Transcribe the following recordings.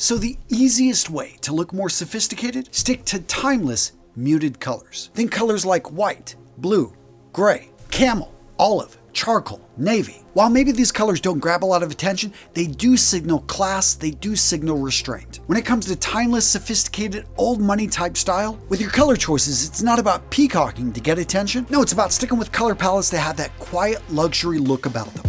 So the easiest way to look more sophisticated, stick to timeless, muted colors. Think colors like white, blue, gray, camel, olive, charcoal, navy. While maybe these colors don't grab a lot of attention, they do signal class, they do signal restraint. When it comes to timeless, sophisticated, old money type style, with your color choices, it's not about peacocking to get attention. No, it's about sticking with color palettes that have that quiet luxury look about them.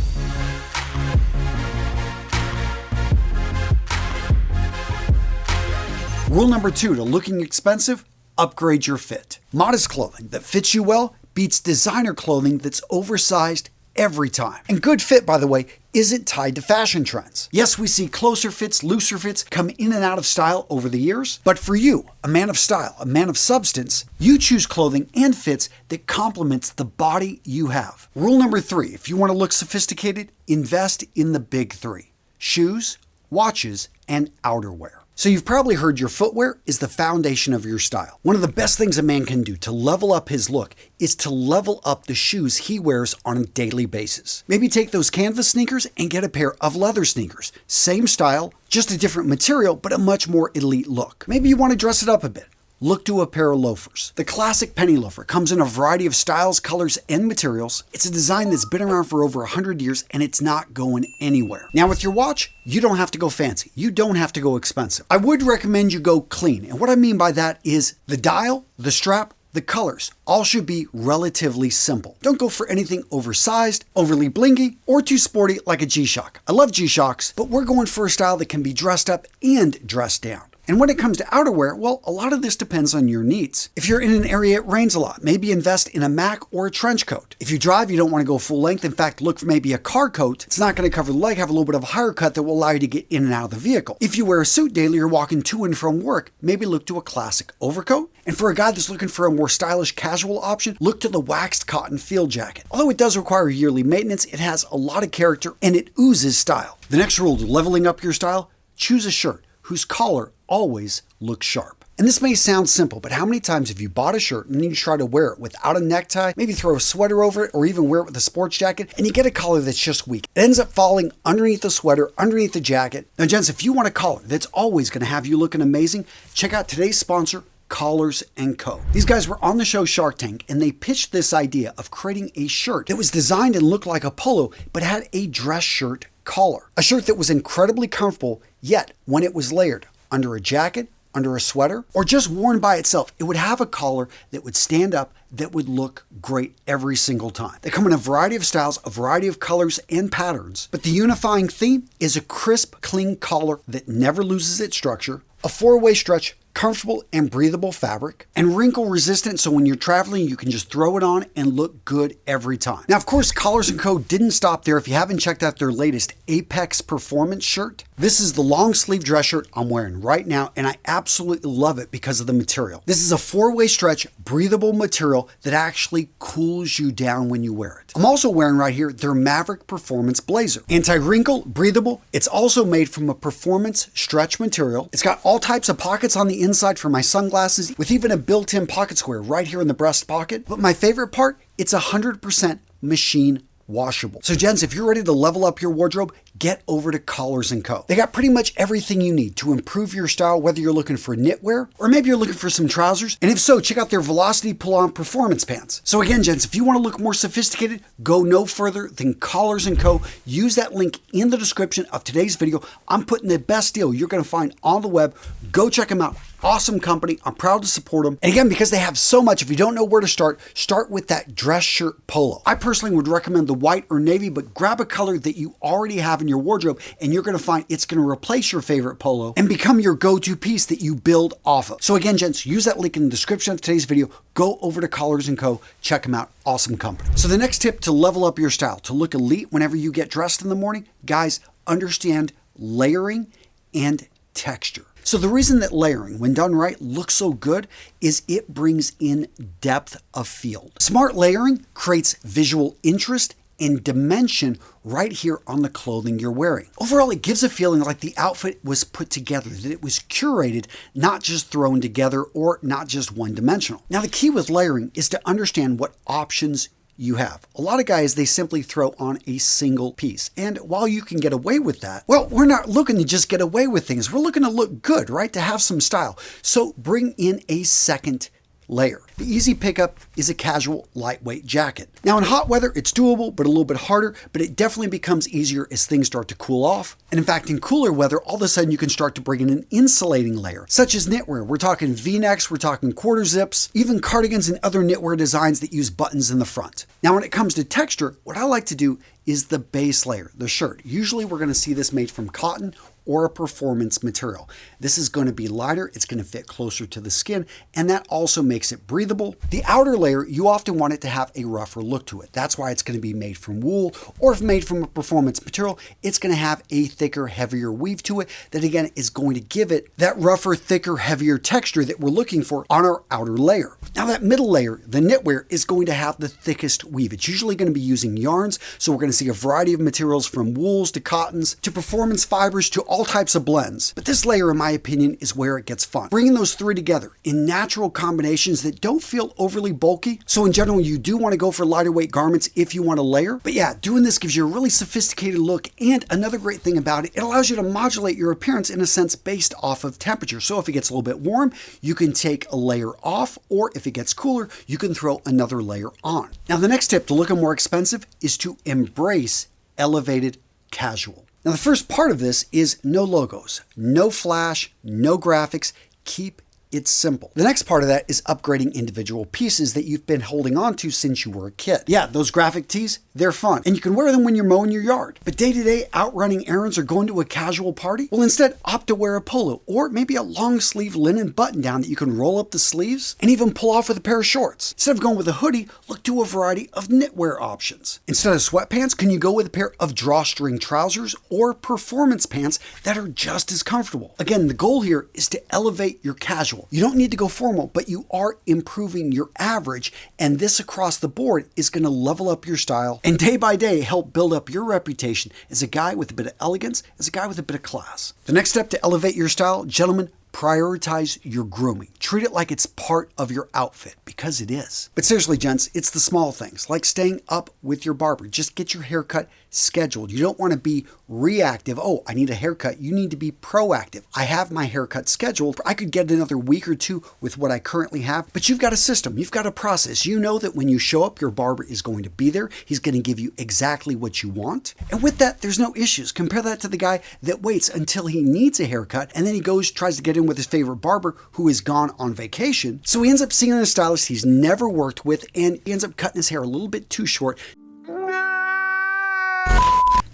Rule number 2 to looking expensive, upgrade your fit. Modest clothing that fits you well beats designer clothing that's oversized every time. And good fit, by the way, isn't tied to fashion trends. Yes, we see closer fits, looser fits come in and out of style over the years, but for you, a man of style, a man of substance, you choose clothing and fits that complements the body you have. Rule number 3, if you want to look sophisticated, invest in the big 3: shoes, watches, and outerwear. So you've probably heard your footwear is the foundation of your style. One of the best things a man can do to level up his look is to level up the shoes he wears on a daily basis. Maybe take those canvas sneakers and get a pair of leather sneakers. Same style, just a different material, but a much more elite look. Maybe you want to dress it up a bit. Look to a pair of loafers. The classic penny loafer comes in a variety of styles, colors, and materials. It's a design that's been around for over 100 years and it's not going anywhere. Now with your watch, you don't have to go fancy. You don't have to go expensive. I would recommend you go clean. And what I mean by that is the dial, the strap, the colors all should be relatively simple. Don't go for anything oversized, overly blingy, or too sporty like a G-Shock. I love G-Shocks, but we're going for a style that can be dressed up and dressed down. And when it comes to outerwear, well, a lot of this depends on your needs. If you're in an area it rains a lot, maybe invest in a Mac or a trench coat. If you drive, you don't want to go full length. In fact, look for maybe a car coat. It's not going to cover the leg, have a little bit of a higher cut that will allow you to get in and out of the vehicle. If you wear a suit daily or walking to and from work, maybe look to a classic overcoat. And for a guy that's looking for a more stylish casual option, look to the waxed cotton field jacket. Although it does require yearly maintenance, it has a lot of character and it oozes style. The next rule to leveling up your style, choose a shirt whose collar always looks sharp. And this may sound simple, but how many times have you bought a shirt and then you try to wear it without a necktie, maybe throw a sweater over it, or even wear it with a sports jacket, and you get a collar that's just weak? It ends up falling underneath the sweater, underneath the jacket. Now, gents, if you want a collar that's always going to have you looking amazing, check out today's sponsor, Collars & Co. These guys were on the show Shark Tank, and they pitched this idea of creating a shirt that was designed and looked like a polo, but had a dress shirt collar. A shirt that was incredibly comfortable, yet when it was layered under a jacket, under a sweater, or just worn by itself, it would have a collar that would stand up, that would look great every single time. They come in a variety of styles, a variety of colors and patterns, but the unifying theme is a crisp, clean collar that never loses its structure, a 4-way stretch, comfortable and breathable fabric, and wrinkle resistant, so when you're traveling you can just throw it on and look good every time. Now of course, Collars & Co. didn't stop there. If you haven't checked out their latest Apex Performance shirt, this is the long sleeve dress shirt I'm wearing right now, and I absolutely love it because of the material. This is a 4-way stretch, breathable material that actually cools you down when you wear it. I'm also wearing right here their Maverick Performance blazer. Anti-wrinkle, breathable. It's also made from a performance stretch material. It's got all types of pockets on the inside for my sunglasses, with even a built-in pocket square right here in the breast pocket. But my favorite part, it's 100% machine washable. So gents, if you're ready to level up your wardrobe, get over to Collars & Co. They got pretty much everything you need to improve your style, whether you're looking for knitwear or maybe you're looking for some trousers. And if so, check out their Velocity Pull-On Performance Pants. So again, gents, if you want to look more sophisticated, go no further than Collars & Co. Use that link in the description of today's video. I'm putting the best deal you're going to find on the web. Go check them out. Awesome company. I'm proud to support them. And again, because they have so much, if you don't know where to start with that dress shirt polo. I personally would recommend the white or navy, but grab a color that you already have in your wardrobe and you're going to find it's going to replace your favorite polo and become your go-to piece that you build off of. So again, gents, use that link in the description of today's video. Go over to Collars & Co. Check them out. Awesome company. So the next tip to level up your style, to look elite whenever you get dressed in the morning, guys, understand layering and texture. So the reason that layering, when done right, looks so good is it brings in depth of field. Smart layering creates visual interest and dimension right here on the clothing you're wearing. Overall, it gives a feeling like the outfit was put together, that it was curated, not just thrown together or not just one-dimensional. Now, the key with layering is to understand what options you have. A lot of guys, they simply throw on a single piece. And while you can get away with that, well, we're not looking to just get away with things. We're looking to look good, right? To have some style. So bring in a second layer. The easy pickup is a casual, lightweight jacket. Now in hot weather, it's doable, but a little bit harder, but it definitely becomes easier as things start to cool off. And in fact, in cooler weather, all of a sudden you can start to bring in an insulating layer, such as knitwear. We're talking V-necks, we're talking quarter zips, even cardigans and other knitwear designs that use buttons in the front. Now when it comes to texture, what I like to do is the base layer, the shirt. Usually we're going to see this made from cotton or a performance material. This is going to be lighter, it's going to fit closer to the skin, and that also makes it breathable. The outer layer, you often want it to have a rougher look to it. That's why it's going to be made from wool, or if made from a performance material, it's going to have a thicker, heavier weave to it that again is going to give it that rougher, thicker, heavier texture that we're looking for on our outer layer. Now that middle layer, the knitwear, is going to have the thickest weave. It's usually going to be using yarns, so we're going to see a variety of materials from wools to cottons to performance fibers to all types of blends. But this layer, in my opinion, is where it gets fun. Bringing those three together in natural combinations that don't feel overly bulky. So in general, you do want to go for lighter weight garments if you want to layer. But yeah, doing this gives you a really sophisticated look. And another great thing about it, it allows you to modulate your appearance in a sense based off of temperature. So if it gets a little bit warm, you can take a layer off, or if it gets cooler, you can throw another layer on. Now the next tip to looking more expensive is to embrace elevated casual. Now the first part of this is no logos, no flash, no graphics. Keep it's simple. The next part of that is upgrading individual pieces that you've been holding on to since you were a kid. Yeah, those graphic tees, they're fun, and you can wear them when you're mowing your yard. But day-to-day, out running errands or going to a casual party? Well, instead, opt to wear a polo, or maybe a long sleeve linen button-down that you can roll up the sleeves and even pull off with a pair of shorts. Instead of going with a hoodie, look to a variety of knitwear options. Instead of sweatpants, can you go with a pair of drawstring trousers or performance pants that are just as comfortable? Again, the goal here is to elevate your casual. You don't need to go formal, but you are improving your average, and this across the board is going to level up your style and day by day help build up your reputation as a guy with a bit of elegance, as a guy with a bit of class. The next step to elevate your style, gentlemen, prioritize your grooming. Treat it like it's part of your outfit, because it is. But seriously, gents, it's the small things, like staying up with your barber. Just get your haircut scheduled. You don't want to be reactive. Oh, I need a haircut. You need to be proactive. I have my haircut scheduled. I could get another week or two with what I currently have, but you've got a system. You've got a process. You know that when you show up, your barber is going to be there. He's going to give you exactly what you want. And with that, there's no issues. Compare that to the guy that waits until he needs a haircut, and then he goes, tries to get in with his favorite barber who is gone on vacation. So he ends up seeing a stylist he's never worked with, and he ends up cutting his hair a little bit too short.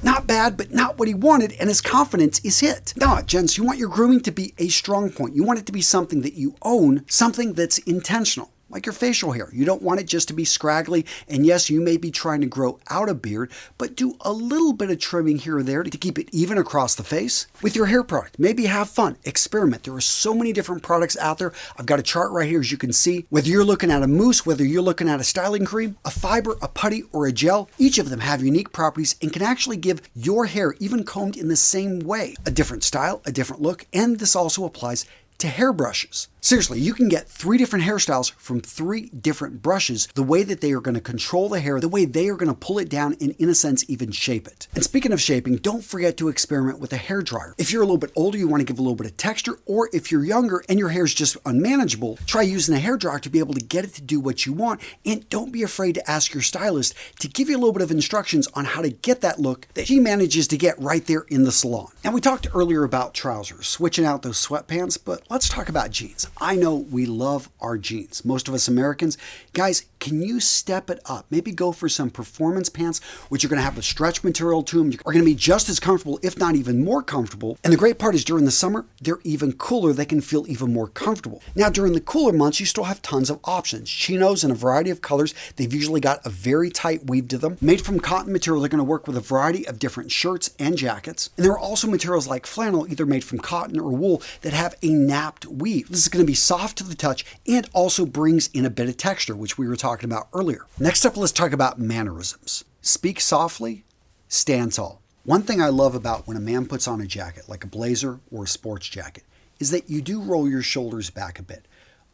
Not bad, but not what he wanted, and his confidence is hit. Now, gents, you want your grooming to be a strong point. You want it to be something that you own, something that's intentional. Like your facial hair. You don't want it just to be scraggly, and yes, you may be trying to grow out a beard, but do a little bit of trimming here or there to keep it even across the face. With your hair product, maybe have fun, experiment. There are so many different products out there. I've got a chart right here, as you can see. Whether you're looking at a mousse, whether you're looking at a styling cream, a fiber, a putty, or a gel, each of them have unique properties and can actually give your hair, even combed in the same way, a different style, a different look, and this also applies to hairbrushes. Seriously, you can get 3 different hairstyles from 3 different brushes, the way that they are going to control the hair, the way they are going to pull it down, and in a sense, even shape it. And speaking of shaping, don't forget to experiment with a hairdryer. If you're a little bit older, you want to give a little bit of texture, or if you're younger and your hair is just unmanageable, try using a hairdryer to be able to get it to do what you want, and don't be afraid to ask your stylist to give you a little bit of instructions on how to get that look that she manages to get right there in the salon. Now, we talked earlier about trousers, switching out those sweatpants, but let's talk about jeans. I know we love our jeans. Most of us Americans. Guys, can you step it up? Maybe go for some performance pants, which are going to have the stretch material to them. Are going to be just as comfortable, if not even more comfortable. And the great part is during the summer, they're even cooler. They can feel even more comfortable. Now, during the cooler months, you still have tons of options. Chinos in a variety of colors. They've usually got a very tight weave to them. Made from cotton material, they're going to work with a variety of different shirts and jackets. And there are also materials like flannel, either made from cotton or wool, that have a napped weave. This is going to be soft to the touch and also brings in a bit of texture, which we were talking about earlier. Next up, let's talk about mannerisms. Speak softly, stand tall. One thing I love about when a man puts on a jacket, like a blazer or a sports jacket, is that you do roll your shoulders back a bit.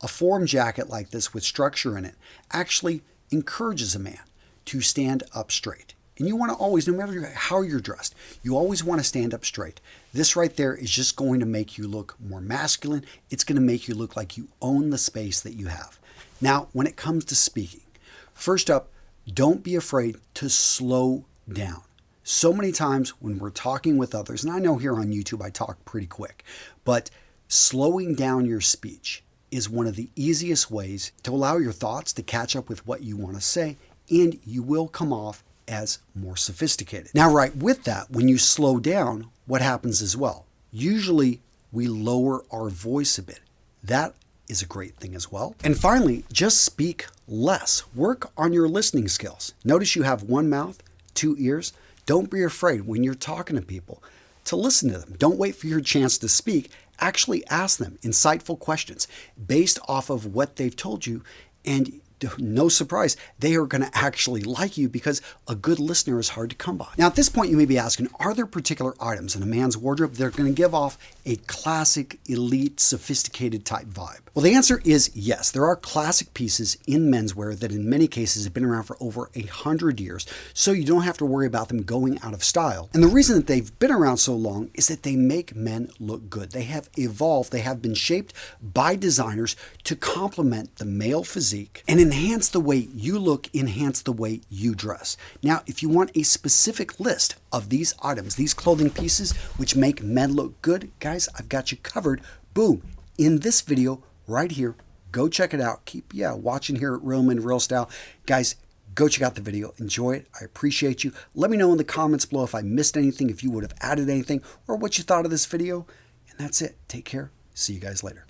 A form jacket like this with structure in it actually encourages a man to stand up straight. And you want to always, no matter how you're dressed, you always want to stand up straight. This right there is just going to make you look more masculine. It's going to make you look like you own the space that you have. Now, when it comes to speaking, first up, don't be afraid to slow down. So many times when we're talking with others, and I know here on YouTube I talk pretty quick, but slowing down your speech is one of the easiest ways to allow your thoughts to catch up with what you want to say, and you will come off as more sophisticated. Now, right with that, when you slow down, what happens as well? Usually we lower our voice a bit. That is a great thing as well. And finally, just speak less. Work on your listening skills. Notice you have one mouth, two ears. Don't be afraid when you're talking to people to listen to them. Don't wait for your chance to speak. Actually ask them insightful questions based off of what they've told you, and no surprise, they are going to actually like you because a good listener is hard to come by. Now, at this point, you may be asking, are there particular items in a man's wardrobe that are going to give off a classic, elite, sophisticated type vibe? Well, the answer is yes. There are classic pieces in menswear that in many cases have been around for over 100 years, so you don't have to worry about them going out of style. And the reason that they've been around so long is that they make men look good. They have evolved. They have been shaped by designers to complement the male physique and enhance the way you look, enhance the way you dress. Now, if you want a specific list of these items, these clothing pieces which make men look good, guys, I've got you covered. Boom, in this video right here. Go check it out. Keep watching here at Real Men Real Style. Guys, go check out the video. Enjoy it. I appreciate you. Let me know in the comments below if I missed anything, if you would have added anything, or what you thought of this video. And that's it. Take care. See you guys later.